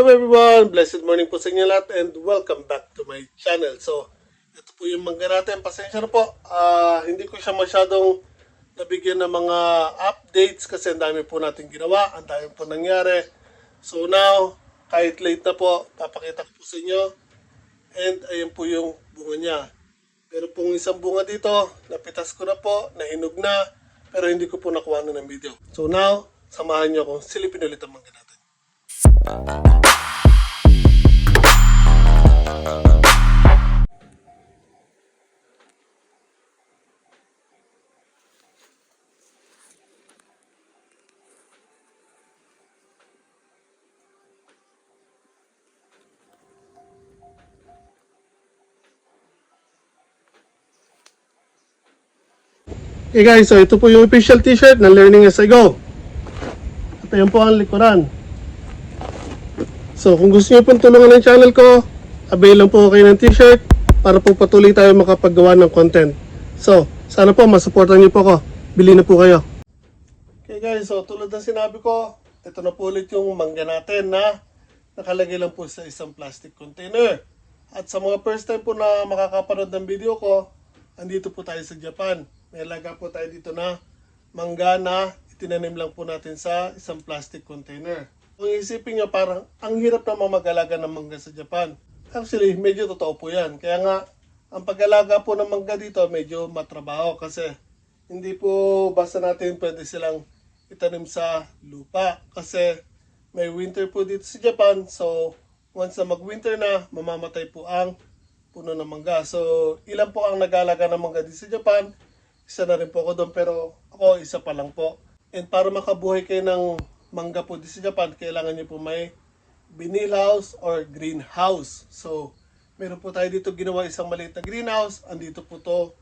Hello everyone! Blessed morning po sa inyo lahat and welcome back to my channel. So, ito po yung mangga natin. Pasensya na po. Hindi ko siya masyadong nabigyan ng mga updates kasi ang dami po natin ginawa. Ang dami po nangyari. So now, kahit late na po, papakita ko po sa inyo. And ayan po yung bunga niya. Pero pong isang bunga dito, napitas ko na po, nahinog na, pero hindi ko po nakuha na ng video. So now, samahan niyo akong silipin ulit ang mangga natin. Okay guys, so ito po yung official t-shirt na Learning as I Go. At ayan po ang likuran. So kung gusto niyo pong tulungan ng channel ko, avail lang po kayo ng t-shirt para po patuloy tayo makapaggawa ng content. So, sana po masuportan niyo po ako. Bili na po kayo. Okay guys, so tulad ng sinabi ko, ito na po ulit yung mangga natin na nakalagay lang po sa isang plastic container. At sa mga first time po na makakapanood ng video ko, andito po tayo sa Japan. May alaga po tayo dito na mangga na itinanim lang po natin sa isang plastic container. Kung isipin nyo, parang ang hirap na mag-alaga ng mangga sa Japan. Actually, medyo totoo po yan. Kaya nga, ang pag-alaga po ng mangga dito medyo matrabaho kasi hindi po basta natin pwede silang itanim sa lupa. Kasi may winter po dito sa Japan. So, once na mag-winter na, mamamatay po ang puno ng mangga. So, ilan po ang nag-alaga ng mangga dito sa Japan? Isa na rin po ako doon, pero ako isa pa lang po. And para makabuhay kayo ng mangga po dito sa Japan, kailangan nyo po may vinyl house or greenhouse. So, meron po tayo dito ginawa isang maliit na greenhouse. Andito po to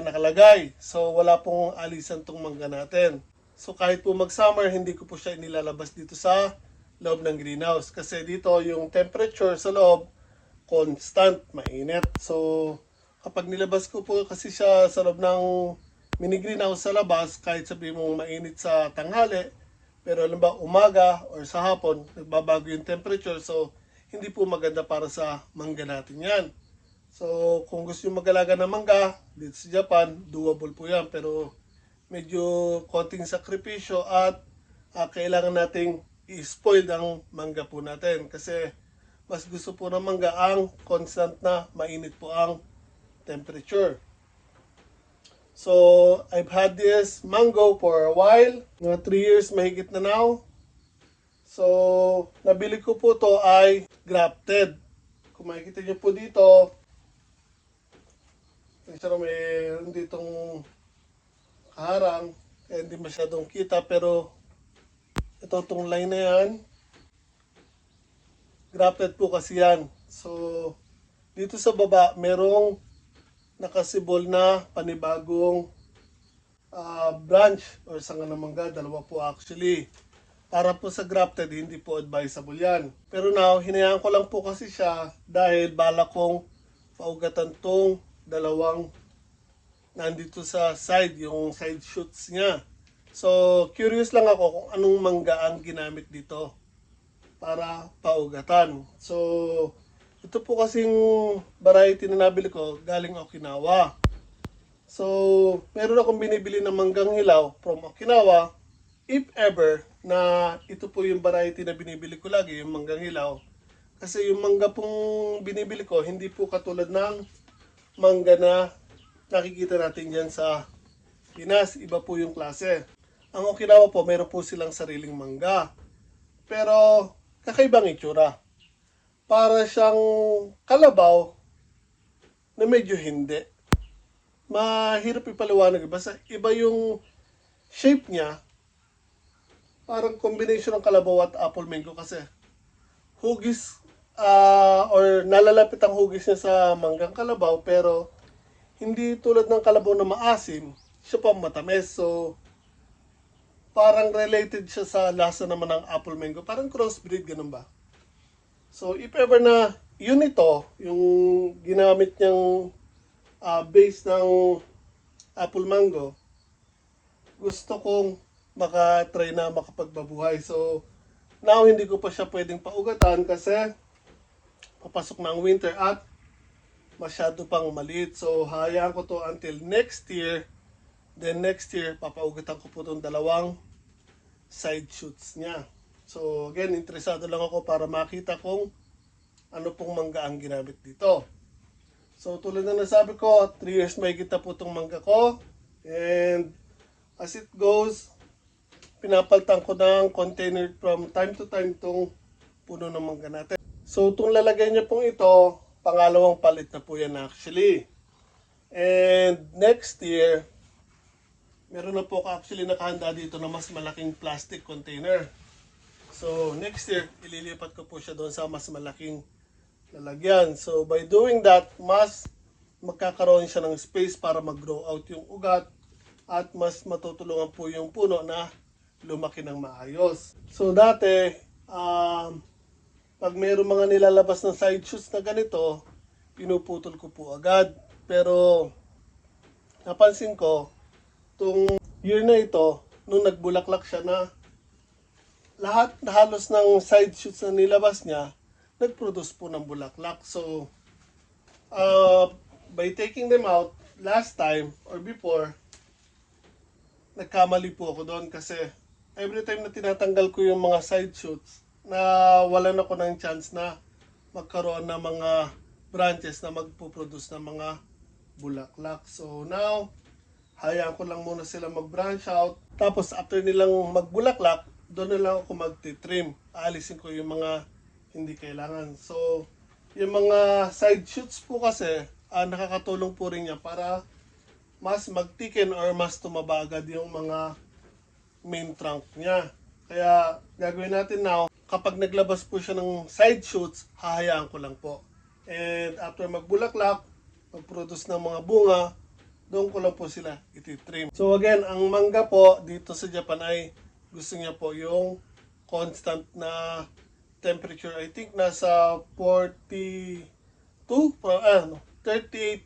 nakalagay. So, wala pong alisan tong mangga natin. So, kahit po mag-summer, hindi ko po siya inilalabas dito sa loob ng greenhouse. Kasi dito yung temperature sa loob, constant, mainit. So, kapag nilabas ko po kasi siya sa loob ng mini greenhouse sa labas, kahit sabihin mong mainit sa tanghali, pero alam ba, umaga or sa hapon, nagbabago yung temperature. So, hindi po maganda para sa mangga natin yan. So, kung gusto nyo mag-alaga ng mangga, dito sa Japan, doable po yan. Pero, medyo konting sakripisyo at kailangan nating i-spoil ang mangga po natin. Kasi, mas gusto po ng mangga ang constant na mainit po ang temperature. So, I've had this mango for a while. Mga 3 years mahigit na now. So, nabili ko po to ay grafted. Kung makikita nyo po dito, mayroon ditong kaharang. Kaya hindi masyadong kita. Pero, ito itong line na yan. Grafted po kasi yan. So, dito sa baba, merong nakasibol na panibagong branch or sanga ng mangga. Dalawa po actually. Para po sa grafted, hindi po advisable yan. Pero now, hinayaan ko lang po kasi siya dahil bala kong paugatan tong dalawang nandito sa side, yung side shoots niya. So, curious lang ako kung anong mangga ang ginamit dito para paugatan. So, ito po kasing variety na nabili ko galing Okinawa. So, meron akong binibili ng manggang hilaw from Okinawa. If ever na ito po yung variety na binibili ko lagi, yung manggang hilaw. Kasi yung mangga pong binibili ko, hindi po katulad ng mangga na nakikita natin dyan sa Pinas. Iba po yung klase. Ang Okinawa po, meron po silang sariling mangga. Pero, kakaibang itsura. Para siyang kalabaw na medyo hindi. Mahirap ipaliwanag. Basta iba yung shape niya. Parang combination ng kalabaw at apple mango kasi hugis or nalalapit ang hugis niya sa manggang kalabaw pero hindi tulad ng kalabaw na maasim, siya pa matamis. So, parang related siya sa lasa naman ng apple mango. Parang crossbreed, ganun ba? So, if ever na yun ito, yung ginamit niyang base ng apple mango, gusto kong makatry na makapagbabuhay. So, Now, hindi ko pa siya pwedeng paugatan kasi papasok na ang winter at masyado pang maliit. So, hayaan ko to until next year. Then next year, papaugatan ko po itong dalawang side shoots niya. So, again, interesado lang ako para makita kung ano pong mangga ang ginamit dito. So, tulad na nasabi ko, 3 years may kita po itong mangga ko. And as it goes, pinapaltan ko ng container from time to time itong puno ng mangga natin. So, itong lalagay niya pong ito, pangalawang palit na po yan actually. And next year, meron na po ako actually nakahanda dito na mas malaking plastic container. So, next year, ililipat ko po siya doon sa mas malaking lalagyan. So, by doing that, mas magkakaroon siya ng space para mag-grow out yung ugat at mas matutulungan po yung puno na lumaki ng maayos. So, dati, pag mayroong mga nilalabas ng side shoots na ganito, pinuputol ko po agad. Pero, napansin ko, itong year na ito, nung nagbulaklak siya na lahat na halos ng side shoots na nilabas niya, nag-produce po ng bulaklak. So, by taking them out, last time or before, nagkamali po ako doon kasi every time na tinatanggal ko yung mga side shoots, na walan ako ng chance na magkaroon ng mga branches na magpo-produce ng mga bulaklak. So, now, hayaan ko lang muna sila mag-branch out. Tapos after nilang magbulaklak, doon na lang ako magti-trim. Aalisin ko yung mga hindi kailangan. So, yung mga side shoots po kasi, nakakatulong po rin niya para mas magtiken or mas tumaba agad yung mga main trunk niya. Kaya gagawin natin now, kapag naglabas po siya ng side shoots, hahayaan ko lang po. And after magbulaklak, mag-produce ng mga bunga, doon ko lang po sila ititrim. So again, ang mangga po dito sa Japan ay gusto niya po yung constant na temperature. I think nasa 38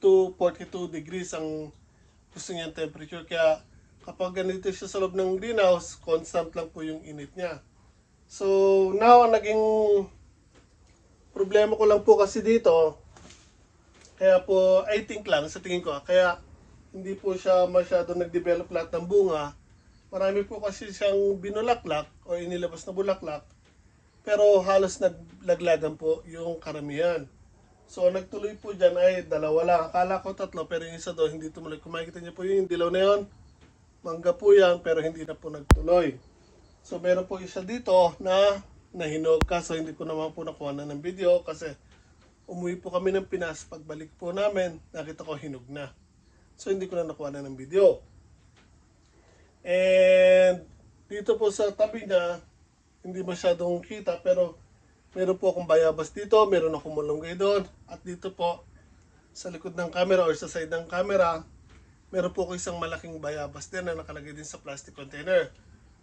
to 42 degrees ang gusto niyang temperature. Kaya kapag ganito siya sa loob ng greenhouse, constant lang po yung init niya. So now, ang naging problema ko lang po kasi dito, kaya po, I think lang, sa tingin ko, kaya hindi po siya masyado nag-develop lahat ng bunga. Marami po kasi siyang binulaklak o inilabas na bulaklak, pero halos naglaglagan po yung karamihan. So, nagtuloy po dyan ay dalawa lang. Akala ko 3, pero yung isa doon hindi tumuloy. Kung makikita niyo po yung dilaw na yun, mangga po yan, pero hindi na po nagtuloy. So, meron po isa dito na nahinog, kaso hindi ko naman po nakuha na ng video kasi umuwi po kami ng Pinas. Pagbalik po namin, nakita ko hinog na. So, hindi ko na nakuha na ng video. And dito po sa tabi na, hindi masyadong kita, pero meron po akong bayabas dito, meron akong malunggay doon. At dito po, sa likod ng camera or sa side ng camera, meron po ako isang malaking bayabas din na nakalagay din sa plastic container.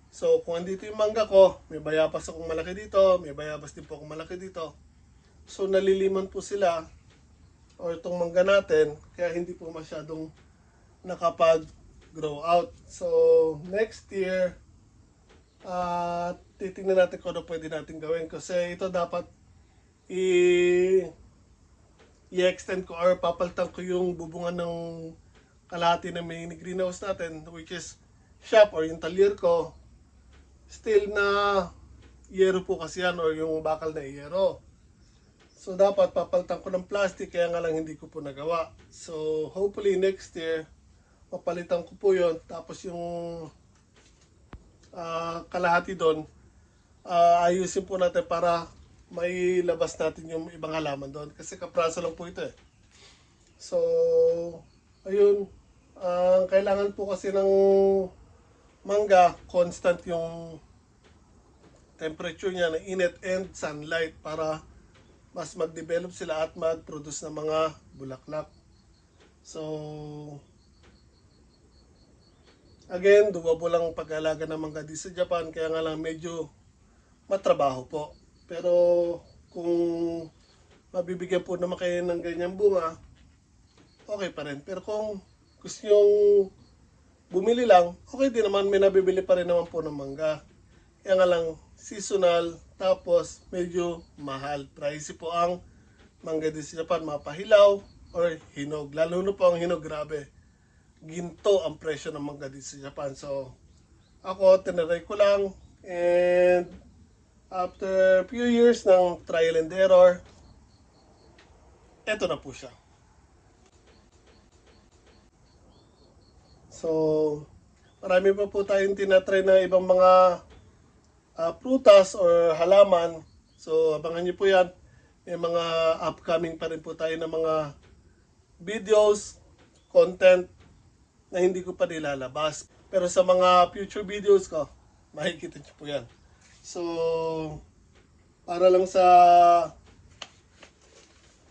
So, kung andito yung mangga ko, may bayabas akong malaki dito, may bayabas din po akong malaki dito. So, naliliman po sila or itong mangga natin, kaya hindi po masyadong nakapag-grow out. So, next year, titingnan natin kung ano pwede natin gawin. Kasi ito dapat i-extend ko or papaltan ko yung bubungan ng kalahati ng mini greenhouse natin, which is shop or yung talyer ko. Still na yero po kasi yan or yung bakal na yero. So, dapat papaltan ko ng plastic, kaya nga lang hindi ko po nagawa. So, hopefully next year, papalitan ko po yon. Tapos yung kalahati doon, ayusin po natin para may labas natin yung ibang halaman doon. Kasi kapraso lang po ito eh. So, ayun. Kailangan po kasi ng mangga, constant yung temperature niya na init and sunlight para mas mag-develop sila at mag-produce ng mga bulaklak. So, again, doable lang pag-alaga ng mangga di sa Japan, kaya nga lang medyo matrabaho po. Pero kung mabibigyan po naman kayo ng ganyang bunga, okay pa rin. Pero kung gusto nyong bumili lang, okay din naman, may nabibili pa rin naman po ng mangga. Kaya nga lang, seasonal, tapos medyo mahal. Pricey po ang mangga din sa Japan, mapahilaw or hinog. Lalo na po ang hinog, grabe. Ginto ang presyo ng mangga din sa Japan. So, ako, tinaray ko lang. And after few years ng trial and error, eto na po siya. So, marami pa po tayong tinatry na ibang mga prutas or halaman. So, abangan nyo po yan. May mga upcoming pa rin po tayo ng mga videos, content na hindi ko pa nilalabas. Pero sa mga future videos ko, makikita nyo po yan. So, para lang sa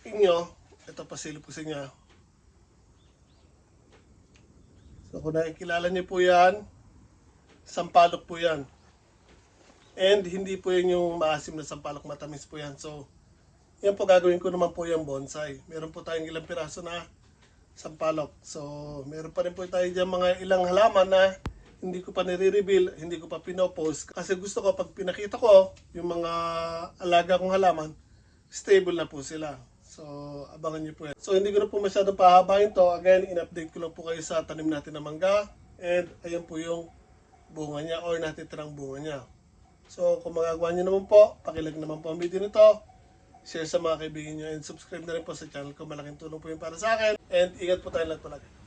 inyo, ito pasilip ko sa inyo. So, kung nakikilala nyo po yan, sampalok po yan. And hindi po yan yung maasim na sampalok, matamis po yan. So, yan po gagawin ko naman po yung bonsai. Meron po tayong ilang piraso na sampalok. So, meron pa rin po tayo dyan mga ilang halaman na hindi ko pa nire-reveal, hindi ko pa pinopost. Kasi gusto ko pag pinakita ko yung mga alaga kong halaman, stable na po sila. So, abangan nyo po yan. So, hindi ko na po masyadong pahabain to. Again, in-update ko lang po kayo sa tanim natin na mangga. And, ayan po yung bunga niya or natitirang bunga niya. So, kung magagawa nyo naman po, pakilike naman po ang video nito. Share sa mga kaibigan nyo and subscribe na rin po sa channel ko. Malaking tulong po yun para sa akin. And ingat po tayo lahat palagi.